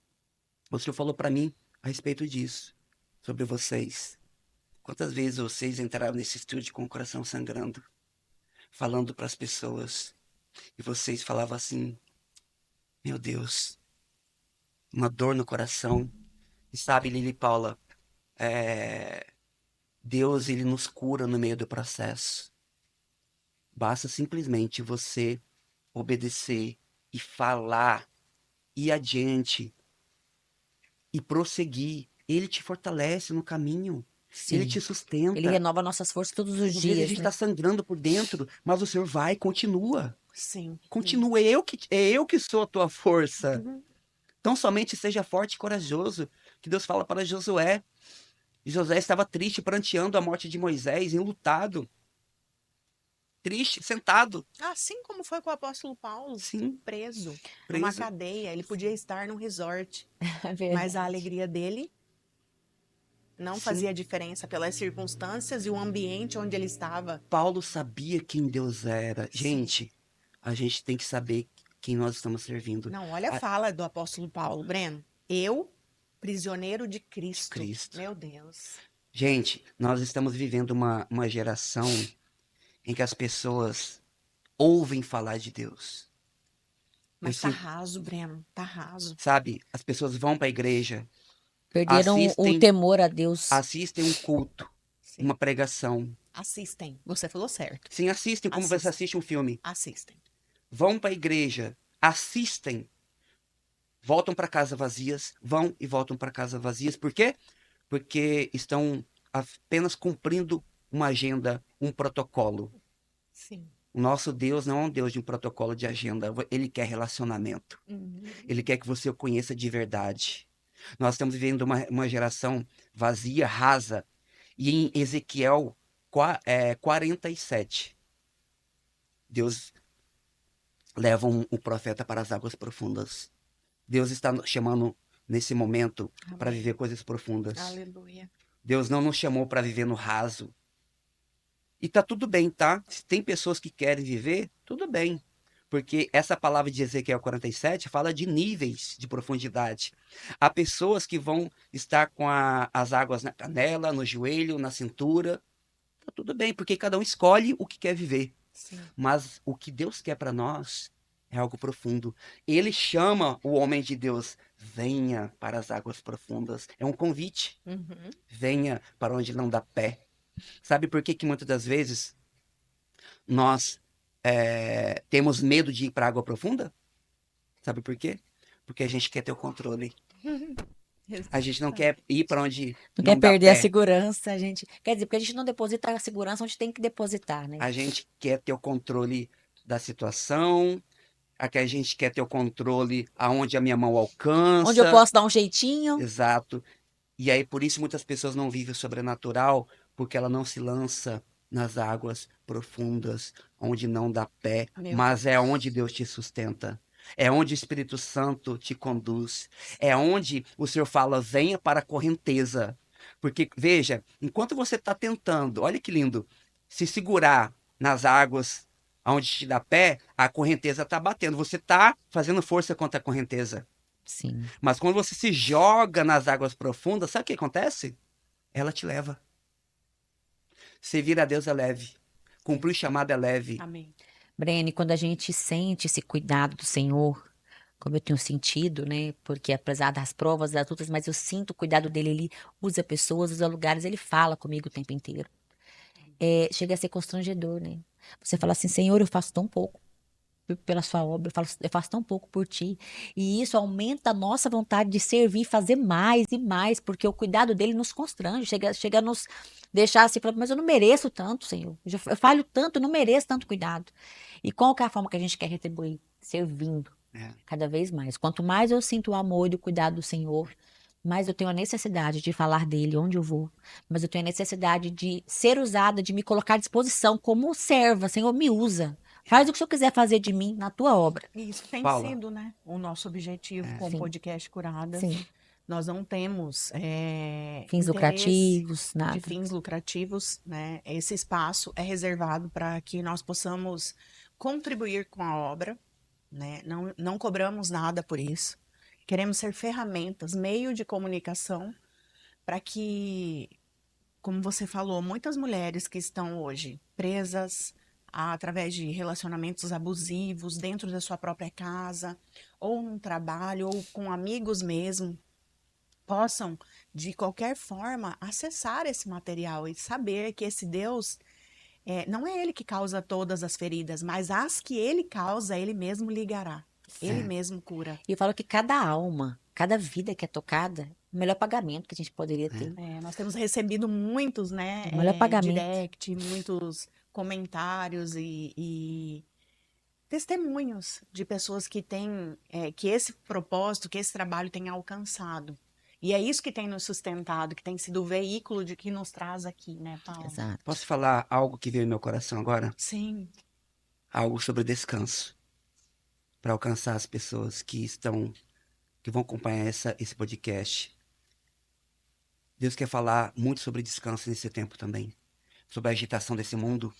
o senhor falou para mim a respeito disso, sobre vocês. Quantas vezes vocês entraram nesse estúdio com o coração sangrando, falando para as pessoas, e vocês falavam assim: meu Deus, uma dor no coração. E sabe, Lili e Paula, Deus ele nos cura no meio do processo. Basta simplesmente você obedecer e falar, ir adiante e prosseguir. Ele te fortalece no caminho. Ele te
Sim. Ele
sustenta.
renova nossas forças todos os
Às vezes a
dias,
gente
né?
está sangrando por dentro, mas o Senhor vai, continua.
Sim.
Continua. É eu que sou a tua força. Então somente seja forte e corajoso. que Deus fala para Josué. E Josué estava triste, pranteando a morte de Moisés, enlutado, triste, sentado,
Assim como foi com o apóstolo Paulo,
sim,
preso numa
preso.
cadeia. Ele podia estar num resort,
É
mas
verdade.
a alegria dele não
Sim.
fazia diferença pelas circunstâncias e o ambiente onde ele estava.
Paulo sabia quem Deus era.
Sim.
Gente, a gente tem que saber quem nós estamos servindo.
Não, olha a
A
fala do apóstolo Paulo, Breno. Eu, prisioneiro de Cristo.
Cristo.
Meu Deus.
Gente, nós estamos vivendo uma geração em que as pessoas ouvem falar de Deus. Eu
Mas tá
sinto,
raso, Breno. Tá raso.
sabe, as pessoas vão para a igreja,
Perderam o
assistem,
temor a Deus.
assistem um culto,
Sim.
uma pregação.
Assistem. Você falou certo.
Sim, assistem como você
Assistem.
assiste um filme.
Assistem.
Vão para a igreja, assistem, voltam para casa vazias, vão e voltam para casa vazias. Por quê? Porque estão apenas cumprindo uma agenda, um protocolo.
Sim.
O nosso Deus não é um Deus de um protocolo de agenda. Ele quer relacionamento.
Uhum.
Ele quer que você o conheça de verdade. Nós estamos vivendo uma geração vazia, rasa. E em Ezequiel 47, Deus leva o profeta para as águas profundas. Deus está nos chamando nesse momento para
Amém.
viver coisas profundas.
Aleluia.
Deus não nos chamou para viver no raso. E tá tudo bem, tá? Se tem pessoas que querem viver, tudo bem. Porque essa palavra de Ezequiel 47 fala de níveis de profundidade. Há pessoas que vão estar com as águas na canela, no joelho, na cintura. Tá tudo bem, porque cada um escolhe o que quer viver.
Sim.
Mas o que Deus quer para nós é algo profundo. Ele chama o homem de Deus, venha para as águas profundas. É um convite.
Uhum.
Venha para onde não dá pé. Sabe por que muitas das vezes nós temos medo de ir para a água profunda? Sabe por quê? Porque a gente quer ter o controle. A gente não quer ir para onde
Não quer
não dá
perder a
pé.
segurança, a gente. Quer dizer, porque a gente não deposita a segurança onde tem que depositar, né?
A gente quer ter o controle da situação, a gente quer ter o controle aonde a minha mão
Onde eu
alcança.
posso dar um jeitinho.
Exato. E aí, por isso, muitas pessoas não vivem o sobrenatural, porque ela não se lança nas águas profundas, onde não dá pé,
Meu
mas é
Deus.
onde Deus te sustenta. É onde o Espírito Santo te conduz. É onde o Senhor fala, venha para a correnteza. Porque, veja, enquanto você está tentando, olha que lindo, se segurar nas águas onde te dá pé, a correnteza está batendo. Você está fazendo força contra a correnteza.
Sim.
Mas quando você se joga nas águas profundas, sabe o que acontece? Ela te leva. Servir a Deus é leve. Cumprir o chamado é leve.
Amém.
Brene, quando a gente sente esse cuidado do Senhor, como eu tenho sentido, né? Porque apesar das provas, das lutas, mas eu sinto o cuidado dele. Ele usa pessoas, usa lugares, ele fala comigo o tempo inteiro. Chega a ser constrangedor, né? Você fala assim, Senhor, eu faço tão pouco pela sua obra, eu faço tão pouco por ti. E isso aumenta a nossa vontade de servir, fazer mais e mais, porque o cuidado dele nos constrange, chega a nos deixar assim, falando, mas eu não mereço tanto, Senhor. Eu falho tanto, eu não mereço tanto cuidado. E qual que é a forma que a gente quer retribuir? Servindo,
É.
cada vez mais. Quanto mais eu sinto o amor e o cuidado do Senhor, mais eu tenho a necessidade de falar dele onde eu vou. Mas eu tenho a necessidade de ser usada, de me colocar à disposição como serva. Senhor, me usa. Faz o que o Senhor quiser fazer de mim na tua obra.
Isso tem
Paula.
sido, né, o nosso objetivo com o
Sim.
podcast Curadas.
Sim.
Nós não temos
Fins
interesse
lucrativos,
de
nada.
fins lucrativos, né? Esse espaço é reservado para que nós possamos contribuir com a obra, né? Não cobramos nada por isso. Queremos ser ferramentas, meio de comunicação para que, como você falou, muitas mulheres que estão hoje presas através de relacionamentos abusivos dentro da sua própria casa, ou num trabalho, ou com amigos mesmo, possam, de qualquer forma, acessar esse material e saber que esse Deus, não é ele que causa todas as feridas, mas as que ele causa, ele mesmo ligará. Ele
É.
mesmo cura.
E eu falo que cada alma, cada vida que é tocada, o melhor pagamento que a gente poderia ter.
Nós temos recebido muitos, né,
O melhor pagamento.
direct, muitos comentários e testemunhos de pessoas que têm, que esse propósito, que esse trabalho tem alcançado. E é isso que tem nos sustentado, que tem sido o veículo de que nos traz aqui, né, Paulo?
Exato.
Posso falar algo que veio no meu coração agora?
Sim.
Algo sobre descanso. Para alcançar as pessoas que vão acompanhar esse podcast. Deus quer falar muito sobre descanso nesse tempo também. Sobre a agitação desse mundo,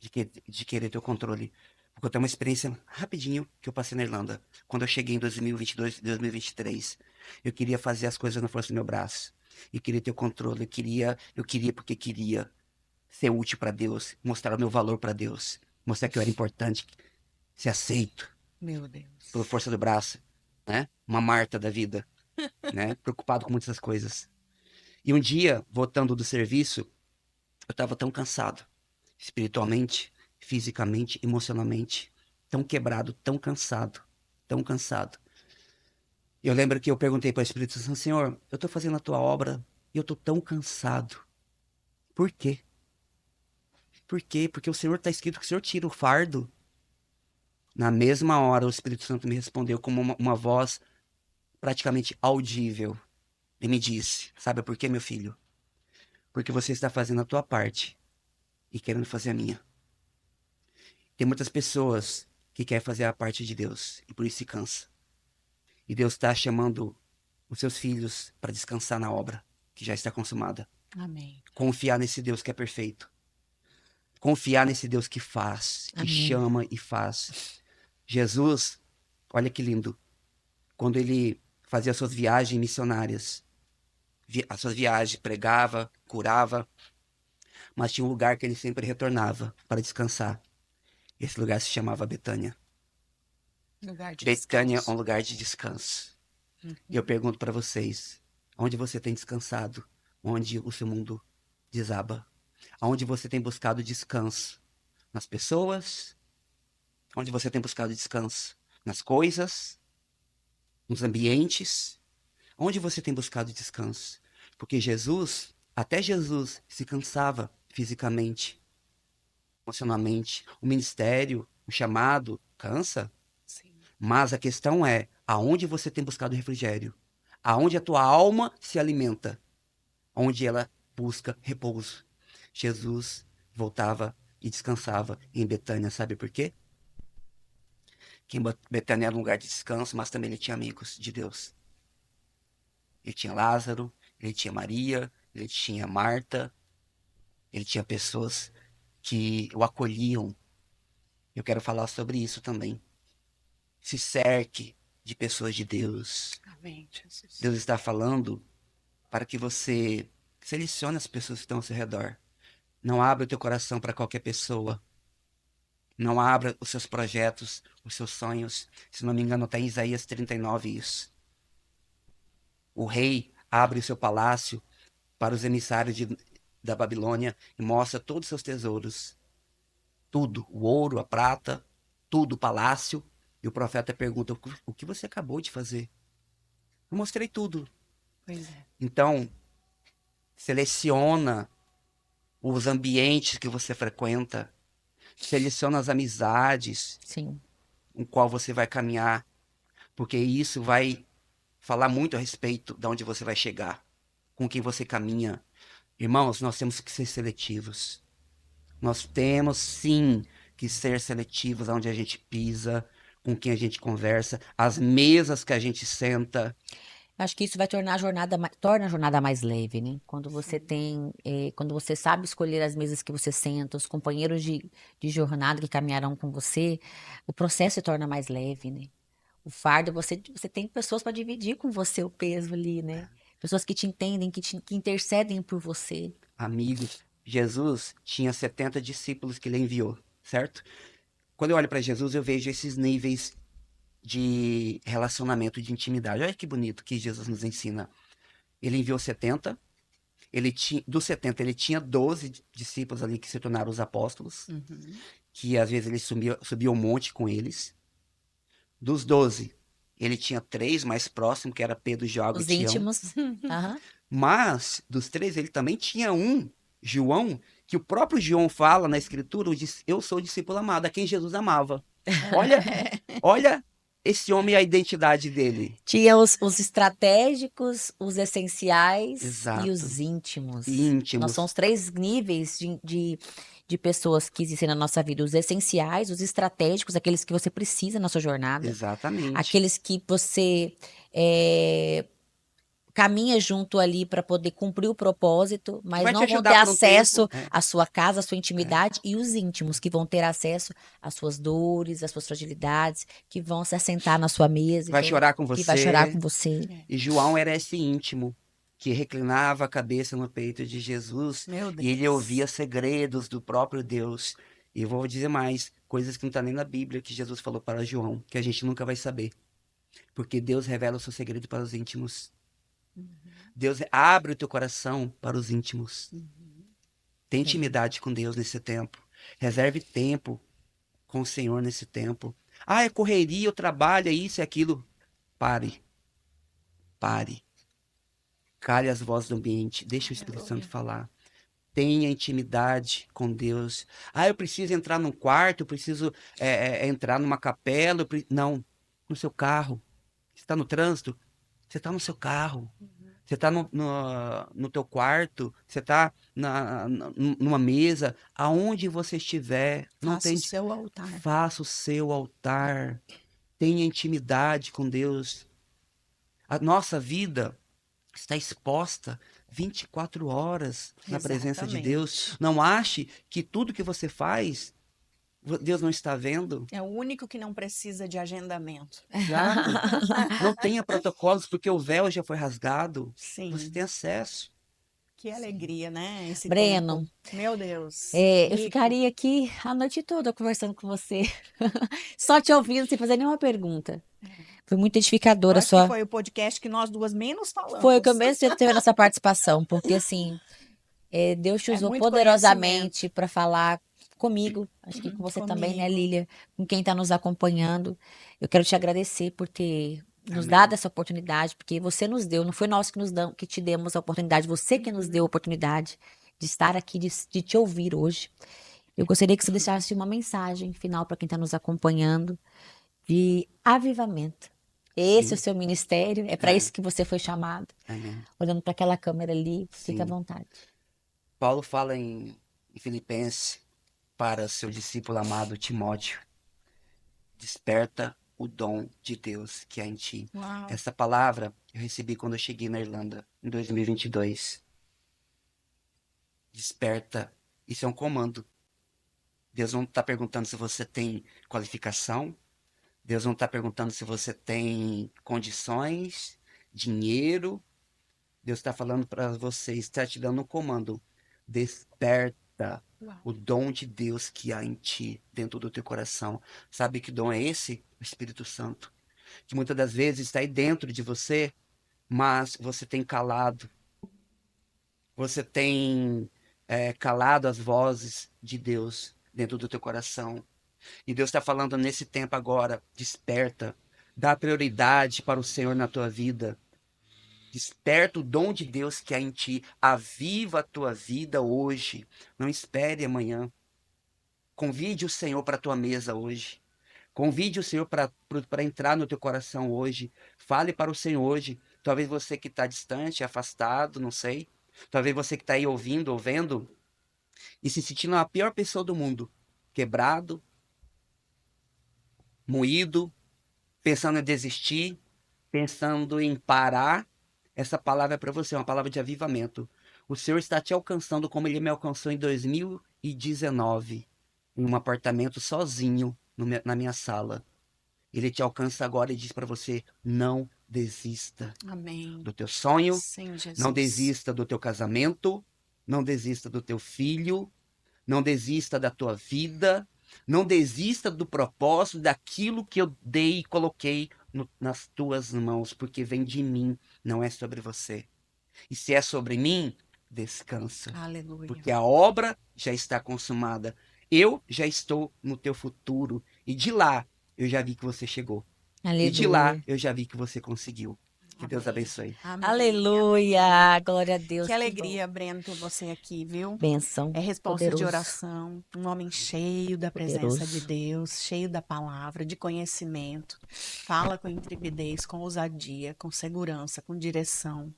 de querer ter o controle. Porque eu tenho uma experiência rapidinho que eu passei na Irlanda. Quando eu cheguei em 2022, 2023, eu queria fazer as coisas na força do meu braço. Eu queria ter o controle, eu queria porque queria ser útil para Deus, mostrar o meu valor para Deus, mostrar que eu era importante, ser aceito
Meu
pela
Deus.
força do braço, né? Uma Marta da vida, né? Preocupado com muitas coisas. E um dia, voltando do serviço, eu estava tão cansado, espiritualmente, fisicamente, emocionalmente, tão quebrado, tão cansado, tão cansado. E eu lembro que eu perguntei para o Espírito Santo, Senhor, eu estou fazendo a tua obra e eu estou tão cansado. Por quê? Por quê? Porque o Senhor está escrito que o Senhor tira o fardo. Na mesma hora, o Espírito Santo me respondeu com uma voz praticamente audível. E me disse, sabe por quê, meu filho? Porque você está fazendo a tua parte e querendo fazer a minha. Tem muitas pessoas que querem fazer a parte de Deus e por isso se cansa. E Deus está chamando os seus filhos para descansar na obra que já está consumada.
Amém.
Confiar nesse Deus que é perfeito. Confiar nesse Deus que faz, que
Amém.
chama e faz. Jesus, olha que lindo, quando ele fazia as suas viagens missionárias, as suas viagens, pregava, curava, mas tinha um lugar que ele sempre retornava para descansar. Esse lugar se chamava Betânia.
Lugar de
Betânia é um
descanso.
lugar de descanso.
Uhum.
E eu pergunto para vocês, onde você tem descansado? Onde o seu mundo desaba? Onde você tem buscado descanso? Nas pessoas? Onde você tem buscado descanso? Nas coisas? Nos ambientes? Onde você tem buscado descanso? Porque Jesus, até Jesus, se cansava fisicamente, emocionalmente. O ministério, o chamado, cansa.
Sim.
Mas a questão é, aonde você tem buscado refrigério? Aonde a tua alma se alimenta? Onde ela busca repouso? Jesus voltava e descansava em Betânia, sabe por quê? Que em Betânia era um lugar de descanso, mas também ele tinha amigos de Deus. Ele tinha Lázaro, ele tinha Maria, ele tinha Marta, ele tinha pessoas que o acolhiam. Eu quero falar sobre isso também. Se cerque de pessoas de Deus.
Amém, Jesus.
Deus está falando para que você selecione as pessoas que estão ao seu redor. Não abra o teu coração para qualquer pessoa. Não abra os seus projetos, os seus sonhos. Se não me engano, está em Isaías 39 isso. O rei abre o seu palácio para os emissários da Babilônia e mostra todos os seus tesouros. Tudo, o ouro, a prata, tudo, o palácio. E o profeta pergunta, o que você acabou de fazer? Eu mostrei tudo.
Pois é.
Então, seleciona os ambientes que você frequenta. Seleciona as amizades
Sim.
com qual você vai caminhar. Porque isso vai falar muito a respeito de onde você vai chegar. Com quem você caminha. Irmãos, nós temos que ser seletivos. Nós temos sim que ser seletivos aonde a gente pisa, com quem a gente conversa, as mesas que a gente senta.
Acho que isso vai tornar a jornada, torna a jornada mais leve, né? Quando você
Sim.
tem, quando você sabe escolher as mesas que você senta, os companheiros de jornada que caminharão com você, o processo se torna mais leve, né? O fardo, você tem pessoas para dividir com você o peso ali, né? Pessoas que te entendem, que intercedem por você.
Amigos, Jesus tinha 70 discípulos que ele enviou, certo? Quando eu olho para Jesus, eu vejo esses níveis de relacionamento, de intimidade. Olha que bonito que Jesus nos ensina. Ele enviou 70, dos 70, ele tinha 12 discípulos ali que se tornaram os apóstolos,
Uhum.
que às vezes ele subia um monte com eles. Dos 12, ele tinha 3 mais próximos, que era Pedro, João e
Os
Tião.
íntimos. Aham.
Mas, dos 3, ele também tinha um, João, que o próprio João fala na escritura, eu sou o discípulo amado, a quem Jesus amava. Olha, olha esse homem é a identidade dele.
Tinha os estratégicos, os essenciais e
Exato.
os íntimos.
E
Nós
íntimos.
somos 3 níveis de pessoas que existem na nossa vida: os essenciais, os estratégicos, aqueles que você precisa na sua jornada,
Exatamente.
aqueles que você caminha junto ali para poder cumprir o propósito, mas
Vai te
não vão ter
ajudar por um
acesso
tempo.
à sua casa, à sua intimidade, e os íntimos, que vão ter acesso às suas dores, às suas fragilidades, que vão se assentar na sua mesa,
Vai chorar com
que vai chorar
você.
com você.
E João era esse íntimo que reclinava a cabeça no peito de Jesus
Meu
e ele
Deus.
ouvia segredos do próprio Deus. E eu vou dizer mais, coisas que não está nem na Bíblia que Jesus falou para João, que a gente nunca vai saber. Porque Deus revela o seu segredo para os íntimos. Deus abre o teu coração para os íntimos. Tem intimidade com Deus nesse tempo. Reserve tempo com o Senhor nesse tempo. Ah, é correria, eu trabalho, é isso, é aquilo. Pare. Pare. Cale as vozes do ambiente. Deixa o Espírito Santo falar. Tenha intimidade com Deus. Ah, eu preciso entrar num quarto, eu preciso entrar numa capela. Não, no seu carro. Você está no trânsito? Você está no seu carro. Você está no teu quarto. Você está numa mesa. Aonde você estiver, não
Faça o
tem.
seu altar.
Faça o seu altar. Tenha intimidade com Deus. A nossa vida está exposta 24 horas na presença de Deus.
Exatamente.
Não ache que tudo que você faz, Deus não está vendo.
É o único que não precisa de agendamento.
Exato. Não tenha protocolos, porque o véu já foi rasgado.
Sim.
Você tem acesso.
Que alegria, né? Esse
Breno,
tempo. Meu Deus.
eu
Rico.
ficaria aqui a noite toda conversando com você, só te ouvindo, sem fazer nenhuma pergunta. Foi muito
Eu
edificadora a
acho que
sua.
foi o podcast que nós duas menos falamos.
Foi o que eu mesmo teve nessa participação, porque assim, Deus te
É
usou
muito
poderosamente para falar comigo, acho que com você também, né,
Comigo.
Lília, com quem está nos acompanhando. Eu quero te agradecer por ter nos
Amém.
dado essa oportunidade, porque você nos deu, não foi nós que que te demos a oportunidade, você que nos deu a oportunidade de estar aqui, de te ouvir hoje. Eu gostaria que você deixasse uma mensagem final para quem está nos acompanhando de avivamento. Esse é o
Sim.
seu ministério, é para
É.
isso que você foi chamado.
Amém.
Olhando para aquela câmera ali, fica à
Sim.
vontade.
Paulo fala em Filipenses para seu discípulo amado Timóteo: desperta o dom de Deus que há em ti.
Uau.
Essa palavra eu recebi quando eu cheguei na Irlanda, em 2022. Desperta. Isso é um comando. Deus não está perguntando se você tem qualificação. Deus não está perguntando se você tem condições, dinheiro. Deus está falando para você, está te dando um comando. Desperta
Uau.
o dom de Deus que há em ti, dentro do teu coração. Sabe que dom é esse? O Espírito Santo. Que muitas das vezes está aí dentro de você, mas você tem calado. Você tem calado as vozes de Deus dentro do teu coração. E Deus está falando nesse tempo agora: desperta, dá prioridade para o Senhor na tua vida. Desperta o dom de Deus que há em ti. Aviva a tua vida hoje. Não espere amanhã. Convide o Senhor para a tua mesa hoje. Convide o Senhor para entrar no teu coração hoje. Fale para o Senhor hoje. Talvez você que está distante, afastado, não sei. Talvez você que está aí ouvindo, vendo, e se sentindo a pior pessoa do mundo. Quebrado, moído, pensando em desistir, pensando em parar. Essa palavra é para você, é uma palavra de avivamento. O Senhor está te alcançando como Ele me alcançou em 2019, em um apartamento sozinho na minha sala. Ele te alcança agora e diz para você: não desista
Amém.
do teu sonho,
Sim, Jesus.
não desista do teu casamento, não desista do teu filho, não desista da tua vida, não desista do propósito, daquilo que eu dei e coloquei nas tuas mãos, porque vem de mim, não é sobre você. E se é sobre mim, descansa,
Aleluia.
porque a obra já está consumada. Eu já estou no teu futuro, e de lá eu já vi que você chegou. E de lá
Aleluia.
eu já vi que você conseguiu. Que Deus abençoe.
Amém.
Aleluia! Glória a Deus.
Que
bom.
alegria, Breno, ter você aqui, viu?
Bênção.
É resposta de
Poderoso.
oração, um homem cheio da presença de
Poderoso.
Deus, cheio da palavra, de conhecimento. Fala com intrepidez, com ousadia, com segurança, com direção.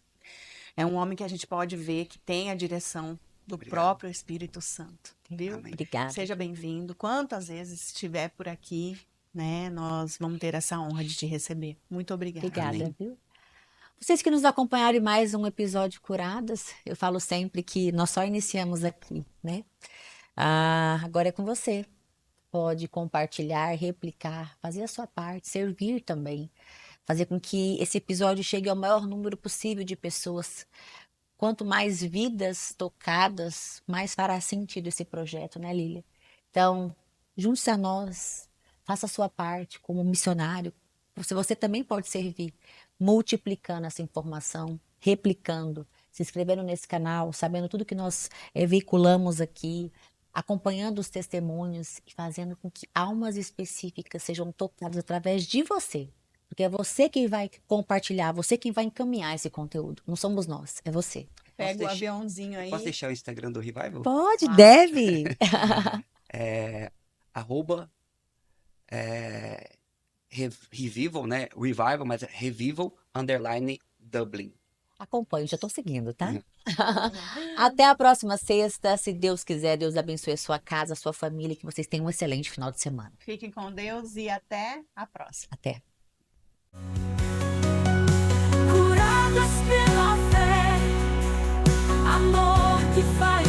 É um homem que a gente pode ver que tem a direção do
Obrigado.
próprio Espírito Santo, viu?
Amém.
Obrigada.
Seja bem-vindo. Quantas vezes estiver por aqui, né, nós vamos ter essa honra de te receber. Muito obrigada.
Obrigada,
Amém.
viu? Vocês que nos acompanharam em mais um episódio Curadas, eu falo sempre que nós só iniciamos aqui, né? Agora é com você. Pode compartilhar, replicar, fazer a sua parte, servir também. Fazer com que esse episódio chegue ao maior número possível de pessoas. Quanto mais vidas tocadas, mais fará sentido esse projeto, né, Lília? Então, junte-se a nós, faça a sua parte como missionário. Você também pode servir, multiplicando essa informação, replicando, se inscrevendo nesse canal, sabendo tudo que nós veiculamos aqui, acompanhando os testemunhos e fazendo com que almas específicas sejam tocadas através de você. Porque é você quem vai compartilhar, você quem vai encaminhar esse conteúdo. Não somos nós, é você.
Pega o
deixar-
aviãozinho aí.
Posso deixar o Instagram do Revival?
Pode,
Claro.
deve.
É arroba Revival, né? Revival, mas é Revival _ Dublin.
Acompanhe, já estou seguindo, tá? Até a próxima sexta. Se Deus quiser, Deus abençoe a sua casa, a sua família, que vocês tenham um excelente final de semana.
Fiquem com Deus e até a próxima.
Até.
Curadas pela fé, amor que faz